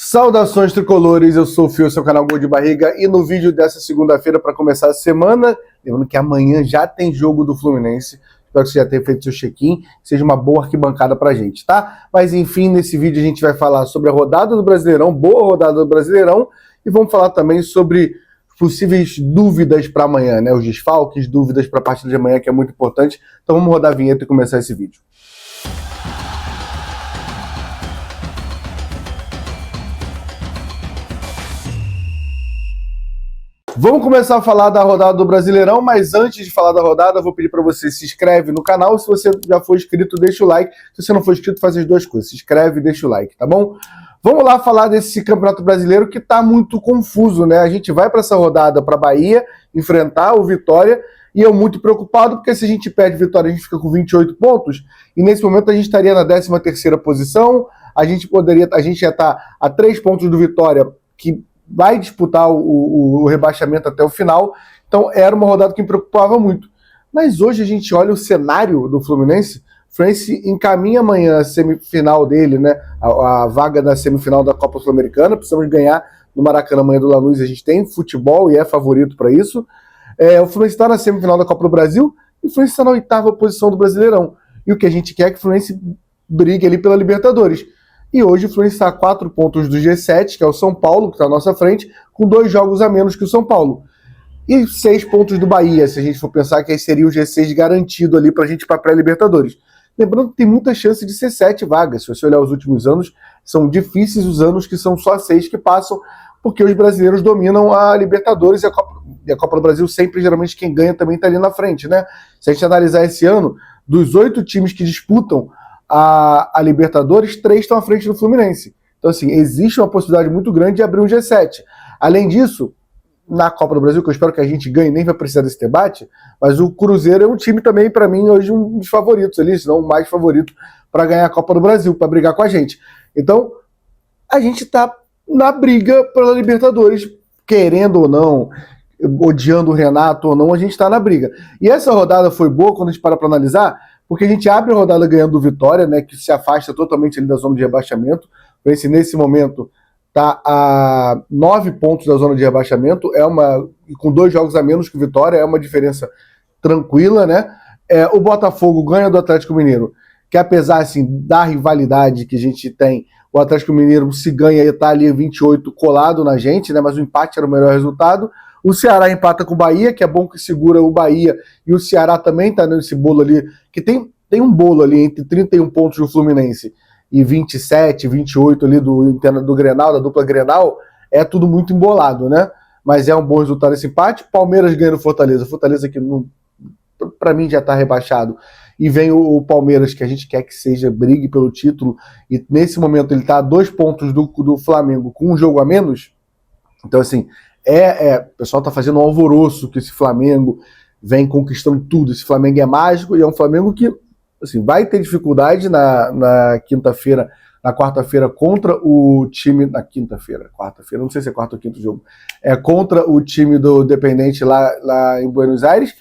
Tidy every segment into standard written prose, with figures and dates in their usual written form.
Saudações tricolores, eu sou o Fio, seu canal Gol de Barriga, e no vídeo dessa segunda-feira, para começar a semana, lembrando que amanhã já tem jogo do Fluminense, espero que você já tenha feito seu check-in, seja uma boa arquibancada pra gente, tá? Mas enfim, nesse vídeo a gente vai falar sobre a rodada do Brasileirão, boa rodada do Brasileirão, e vamos falar também sobre possíveis dúvidas para amanhã, né? Os desfalques, dúvidas para a partida de amanhã, que é muito importante. Então vamos rodar a vinheta e começar esse vídeo. Vamos começar a falar da rodada do Brasileirão, mas antes de falar da rodada, eu vou pedir para você se inscreve no canal. Se você já for inscrito, deixa o like. Se você não for inscrito, faz as duas coisas. Se inscreve e deixa o like, tá bom? Vamos lá falar desse Campeonato Brasileiro que tá muito confuso, né? A gente vai para essa rodada para Bahia enfrentar o Vitória e eu muito preocupado porque se a gente perde Vitória, a gente fica com 28 pontos e nesse momento a gente estaria na 13ª posição. A gente já tá a 3 pontos do Vitória, que vai disputar o rebaixamento até o final, então era uma rodada que me preocupava muito. Mas hoje a gente olha o cenário do Fluminense, o Fluminense encaminha amanhã a semifinal dele, né, a vaga da semifinal da Copa Sul-Americana, precisamos ganhar no Maracanã amanhã do Lanús, a gente tem futebol e é favorito para isso. O Fluminense está na semifinal da Copa do Brasil e o Fluminense está na 8ª posição do Brasileirão, e o que a gente quer é que o Fluminense brigue ali pela Libertadores. E hoje o Fluminense está a 4 pontos do G7, que é o São Paulo, que está à nossa frente, com 2 jogos a menos que o São Paulo. E 6 pontos do Bahia, se a gente for pensar que aí seria o G6 garantido ali para a gente ir para a pré-Libertadores. Lembrando que tem muita chance de ser 7 vagas. Se você olhar os últimos anos, são difíceis os anos que são só 6 que passam, porque os brasileiros dominam a Libertadores e a Copa do Brasil sempre, geralmente, quem ganha também está ali na frente, né? Se a gente analisar esse ano, dos 8 times que disputam a Libertadores, 3 estão à frente do Fluminense. Então, assim, existe uma possibilidade muito grande de abrir um G7. Além disso, na Copa do Brasil, que eu espero que a gente ganhe, nem vai precisar desse debate, mas o Cruzeiro é um time também, para mim, hoje um dos favoritos ali, se não o mais favorito para ganhar a Copa do Brasil, para brigar com a gente. Então, a gente está na briga pela Libertadores, querendo ou não, odiando o Renato ou não, a gente está na briga. E essa rodada foi boa quando a gente para analisar, porque a gente abre a rodada ganhando do Vitória, né, que se afasta totalmente ali da zona de rebaixamento. Esse, nesse momento, está a 9 pontos da zona de rebaixamento, com 2 jogos a menos que o Vitória, é uma diferença tranquila, né? O Botafogo ganha do Atlético Mineiro, que apesar assim, da rivalidade que a gente tem, o Atlético Mineiro se ganha e está ali 28 colado na gente, né? Mas o empate era o melhor resultado. O Ceará empata com o Bahia, que é bom que segura o Bahia, e o Ceará também está nesse bolo ali, que tem um bolo ali entre 31 pontos do Fluminense e 27, 28 ali do Grenal, da dupla Grenal, é tudo muito embolado, né? Mas é um bom resultado esse empate. Palmeiras ganha no Fortaleza. Fortaleza que, para mim, já está rebaixado. E vem o Palmeiras, que a gente quer que seja, brigue pelo título, e nesse momento ele está a 2 pontos do Flamengo, com um jogo a menos. Então, assim, o pessoal tá fazendo um alvoroço que esse Flamengo vem conquistando tudo. Esse Flamengo é mágico e é um Flamengo que, assim, vai ter dificuldade na quinta-feira, na quarta-feira contra o time... Na quinta-feira, quarta-feira, não sei se é quarto ou quinto jogo. Contra o time do Independente lá em Buenos Aires.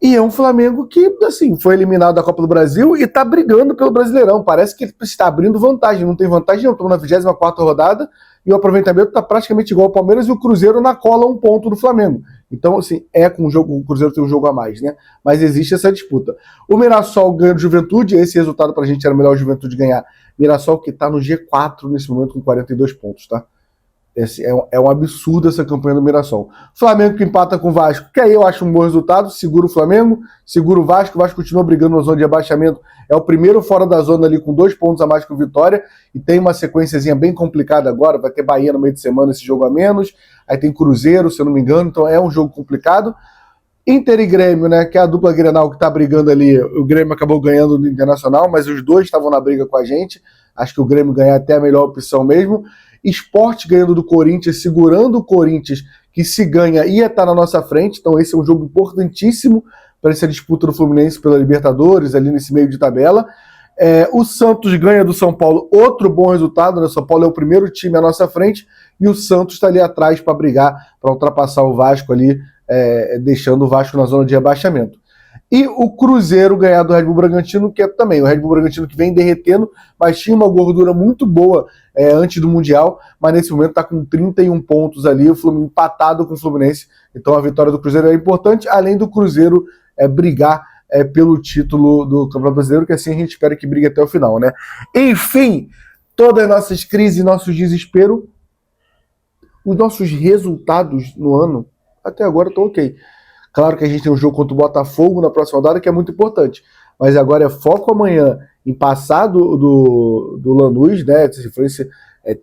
E é um Flamengo que, assim, foi eliminado da Copa do Brasil e tá brigando pelo Brasileirão. Parece que ele está abrindo vantagem. Não tem vantagem, não. Estamos na 24ª rodada e o aproveitamento está praticamente igual ao Palmeiras e o Cruzeiro na cola 1 ponto do Flamengo. Então, assim, o Cruzeiro tem um jogo a mais, né? Mas existe essa disputa. O Mirassol ganha do Juventude, esse resultado pra gente era melhor o Juventude ganhar. Mirassol que tá no G4 nesse momento com 42 pontos, tá? É um absurdo essa campanha do Mirassol. Flamengo que empata com o Vasco, que aí eu acho um bom resultado, segura o Flamengo, segura o Vasco continua brigando na zona de abaixamento, é o primeiro fora da zona ali com 2 pontos a mais que o Vitória, e tem uma sequenciazinha bem complicada agora, vai ter Bahia no meio de semana, esse jogo a menos, aí tem Cruzeiro, se eu não me engano, então é um jogo complicado. Inter e Grêmio, né, que é a dupla Grenal que tá brigando ali, o Grêmio acabou ganhando no Internacional, mas os dois estavam na briga com a gente, acho que o Grêmio ganhar até a melhor opção mesmo. Sport ganhando do Corinthians, segurando o Corinthians, que se ganha ia estar na nossa frente, então esse é um jogo importantíssimo para essa disputa do Fluminense pela Libertadores, ali nesse meio de tabela. O Santos ganha do São Paulo, outro bom resultado, né? O São Paulo é o primeiro time à nossa frente, e o Santos está ali atrás para brigar, para ultrapassar o Vasco ali, deixando o Vasco na zona de rebaixamento. E o Cruzeiro ganhar do Red Bull Bragantino, que é também o Red Bull Bragantino que vem derretendo, mas tinha uma gordura muito boa antes do Mundial, mas nesse momento está com 31 pontos ali, o Fluminense empatado com o Fluminense. Então a vitória do Cruzeiro é importante, além do Cruzeiro brigar pelo título do Campeonato Brasileiro, que assim a gente espera que brigue até o final, né? Enfim, todas as nossas crises, nossos desesperos, os nossos resultados no ano, até agora estão ok. Claro que a gente tem um jogo contra o Botafogo na próxima rodada, que é muito importante. Mas agora é foco amanhã em passar do Lanús, né?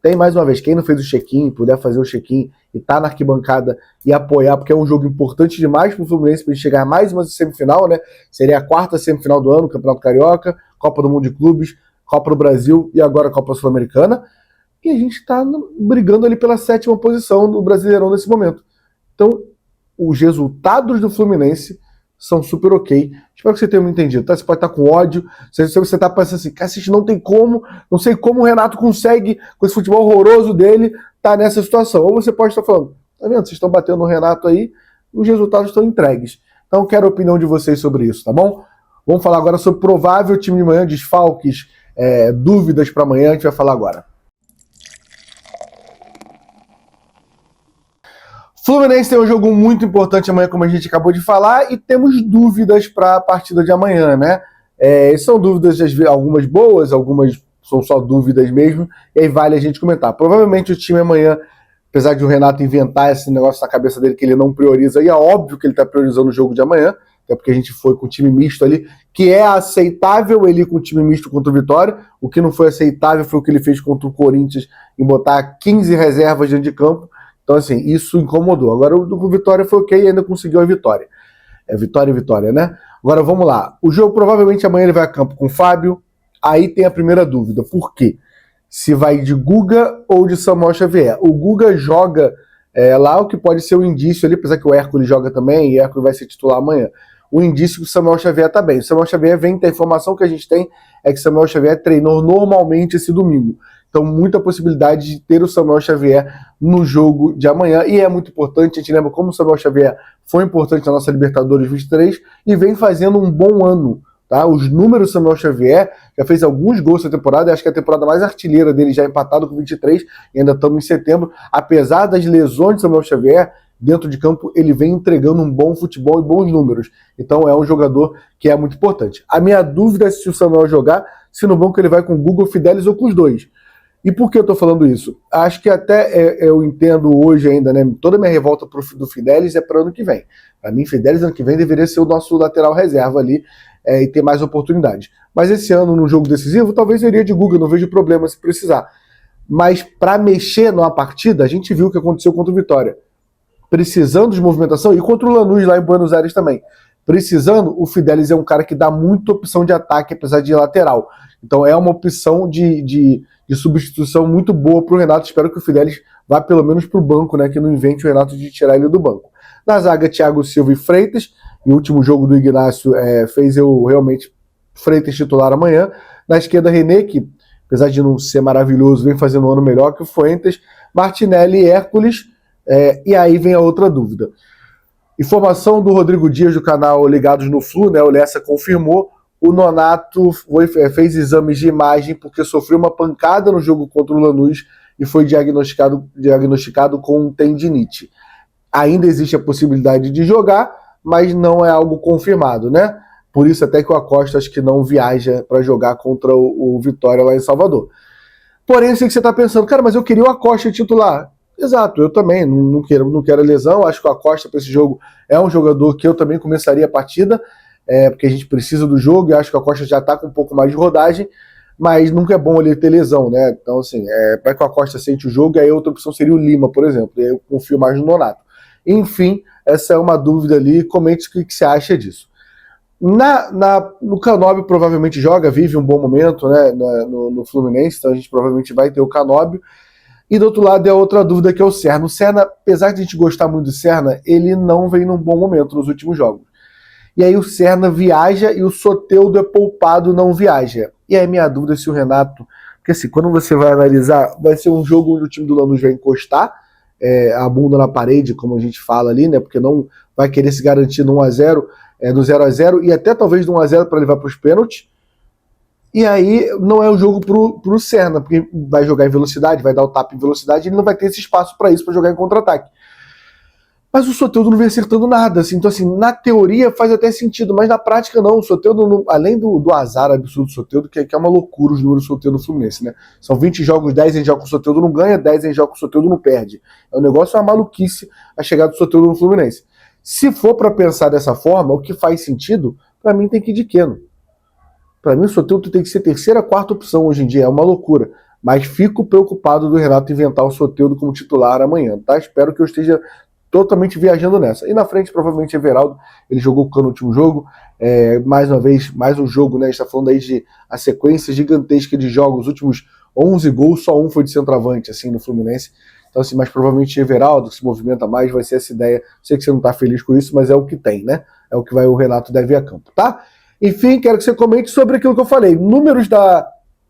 Tem mais uma vez, quem não fez o check-in, puder fazer o check-in e tá na arquibancada e apoiar, porque é um jogo importante demais pro Fluminense para chegar a mais uma semifinal, né? Seria a quarta semifinal do ano, Campeonato Carioca, Copa do Mundo de Clubes, Copa do Brasil e agora Copa Sul-Americana. E a gente tá brigando ali pela 7ª posição do Brasileirão nesse momento. Então, os resultados do Fluminense são super ok. Espero que você tenha me entendido, tá? Você pode estar com ódio, se você tá pensando assim, cacete, não tem como, não sei como o Renato consegue, com esse futebol horroroso dele, tá nessa situação. Ou você pode estar falando, tá vendo, vocês estão batendo no Renato aí, os resultados estão entregues. Então quero a opinião de vocês sobre isso, tá bom? Vamos falar agora sobre provável time de manhã, desfalques, dúvidas para amanhã, a gente vai falar agora. Fluminense tem um jogo muito importante amanhã, como a gente acabou de falar, e temos dúvidas para a partida de amanhã, né? São dúvidas, algumas boas, algumas são só dúvidas mesmo, e aí vale a gente comentar. Provavelmente o time amanhã, apesar de o Renato inventar esse negócio na cabeça dele que ele não prioriza, e é óbvio que ele está priorizando o jogo de amanhã, até porque a gente foi com o time misto ali, que é aceitável ele ir com o time misto contra o Vitória. O que não foi aceitável foi o que ele fez contra o Corinthians, em botar 15 reservas dentro de campo. Então, assim, isso incomodou. Agora, o do Vitória foi ok e ainda conseguiu a vitória. Vitória, né? Agora, vamos lá. O jogo, provavelmente, amanhã ele vai a campo com o Fábio. Aí tem a primeira dúvida. Por quê? Se vai de Guga ou de Samuel Xavier. O Guga joga lá, o que pode ser um indício ali, apesar que o Hércules joga também, e o Hércules vai ser titular amanhã. O indício que o Samuel Xavier tá bem. O Samuel Xavier a informação que a gente tem é que o Samuel Xavier treinou normalmente esse domingo. Então, muita possibilidade de ter o Samuel Xavier no jogo de amanhã. E é muito importante, a gente lembra como o Samuel Xavier foi importante na nossa Libertadores 23 e vem fazendo um bom ano. Tá? Os números do Samuel Xavier, já fez alguns gols essa temporada, acho que é a temporada mais artilheira dele, já empatado com 23, e ainda estamos em setembro. Apesar das lesões de Samuel Xavier, dentro de campo ele vem entregando um bom futebol e bons números. Então é um jogador que é muito importante. A minha dúvida é se o Samuel jogar, se no banco ele vai com o Guga, Fidelis ou com os dois. E por que eu tô falando isso? Acho que até eu entendo hoje ainda, né? Toda a minha revolta do Fidelis é para ano que vem. Para mim, Fidelis ano que vem deveria ser o nosso lateral reserva ali e ter mais oportunidades. Mas esse ano, no jogo decisivo, talvez eu iria de Guga, não vejo problema se precisar. Mas para mexer numa partida, a gente viu o que aconteceu contra o Vitória. Precisando de movimentação, e contra o Lanús lá em Buenos Aires também. Precisando, o Fidelis é um cara que dá muita opção de ataque, apesar de lateral. Então é uma opção de substituição muito boa para o Renato. Espero que o Fidelis vá pelo menos para o banco, né? Que não invente o Renato de tirar ele do banco. Na zaga, Thiago Silva e Freitas. E o último jogo do Ignacio fez eu realmente Freitas titular amanhã. Na esquerda, René, que apesar de não ser maravilhoso, vem fazendo um ano melhor que o Fuentes. Martinelli e Hércules. E aí vem a outra dúvida. Informação do Rodrigo Dias do canal Ligados no Flu, né? O Lessa confirmou. O Nonato fez exames de imagem porque sofreu uma pancada no jogo contra o Lanús e foi diagnosticado com tendinite. Ainda existe a possibilidade de jogar, mas não é algo confirmado, né? Por isso até que o Acosta acho que não viaja para jogar contra o Vitória lá em Salvador. Porém, eu sei que você está pensando, cara, mas eu queria o Acosta titular. Exato, eu também não quero a lesão. Acho que o Acosta para esse jogo é um jogador que eu também começaria a partida, porque a gente precisa do jogo e acho que o Acosta já está com um pouco mais de rodagem, mas nunca é bom ele ter lesão, né? Então, assim, para que o Acosta sente o jogo, aí outra opção seria o Lima, por exemplo, e aí eu confio mais no Nonato. Enfim, essa é uma dúvida ali, comente o que você acha disso. No Canóbio provavelmente joga, vive um bom momento, né, no Fluminense, então a gente provavelmente vai ter o Canóbio. E do outro lado é a outra dúvida que é o Serna. O Serna, apesar de a gente gostar muito do Serna, ele não vem num bom momento nos últimos jogos. E aí o Serna viaja e o Soteldo é poupado, não viaja. E aí minha dúvida é se o Renato... Porque assim, quando você vai analisar, vai ser um jogo onde o time do Lanús vai encostar a bunda na parede, como a gente fala ali, né? Porque não vai querer se garantir no 1-0. do 0-0 e até talvez do 1-0 para levar para os pênaltis. E aí não é o jogo pro Serna, porque vai jogar em velocidade, vai dar o tapa em velocidade, ele não vai ter esse espaço para isso, para jogar em contra-ataque. Mas o Soteldo não vem acertando nada, assim. Então, assim, na teoria faz até sentido, mas na prática não. O Soteldo, além do azar absurdo do Soteldo, que é uma loucura os números do Soteldo no Fluminense, né? São 20 jogos, 10 em jogo com o Soteldo não ganha, 10 em jogo com o Soteldo não perde. É um negócio, é uma maluquice a chegada do Soteldo no Fluminense. Se for para pensar dessa forma, o que faz sentido, para mim tem que ir de Keno. Para mim o Soteldo tem que ser terceira, quarta opção hoje em dia, é uma loucura. Mas fico preocupado do Renato inventar o Soteldo como titular amanhã, tá? Espero que eu esteja totalmente viajando nessa. E na frente, provavelmente, Everaldo. Ele jogou o Cano no último jogo. Mais uma vez, mais um jogo, né? A gente está falando aí de a sequência gigantesca de jogos. Os últimos 11 gols, só um foi de centroavante, assim, no Fluminense. Então, assim, mas provavelmente Everaldo, que se movimenta mais, vai ser essa ideia. Sei que você não está feliz com isso, mas é o que tem, né? É o que o Renato deve ir a campo, tá? Enfim, quero que você comente sobre aquilo que eu falei. Números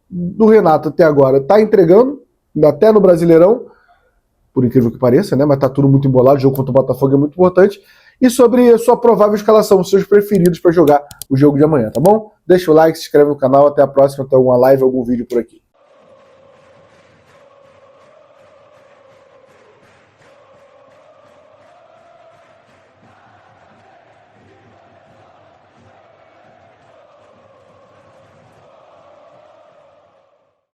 do Renato até agora. Tá entregando, até no Brasileirão, por incrível que pareça, né? Mas tá tudo muito embolado, o jogo contra o Botafogo é muito importante. E sobre a sua provável escalação, os seus preferidos para jogar o jogo de amanhã, tá bom? Deixa o like, se inscreve no canal, até a próxima, até alguma live, algum vídeo por aqui.